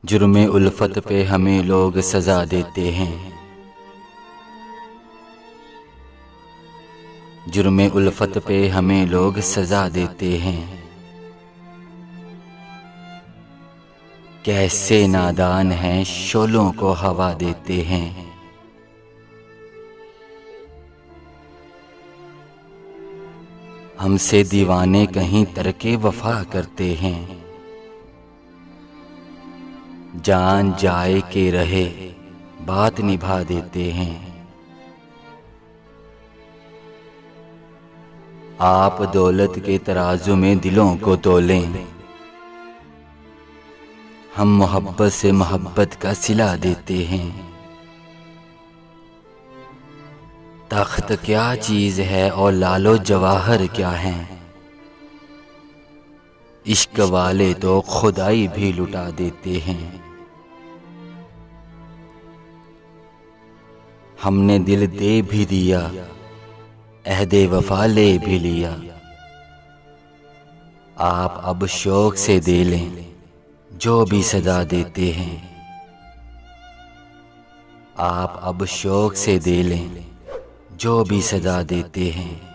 जुर्मे उल्फत पे हमें लोग सज़ा देते हैं। जुर्मे उल्फत पे हमें लोग सज़ा देते हैं। कैसे नादान हैं शोलों को हवा देते हैं। हमसे दीवाने कहीं तरके वफा करते हैं। जान जाए के रहे बात निभा देते हैं। आप दौलत के तराजू में दिलों को तोलें। हम मोहब्बत से मोहब्बत का सिला देते हैं। तख्त क्या चीज़ है और लालो जवाहर क्या है। इश्क वाले तो खुदाई भी लुटा देते हैं। हमने दिल दे भी दिया, अहदे वफा ले भी लिया। आप अब शौक से दे लें जो भी सजा देते हैं। आप अब शौक से दे लें जो भी सजा देते हैं।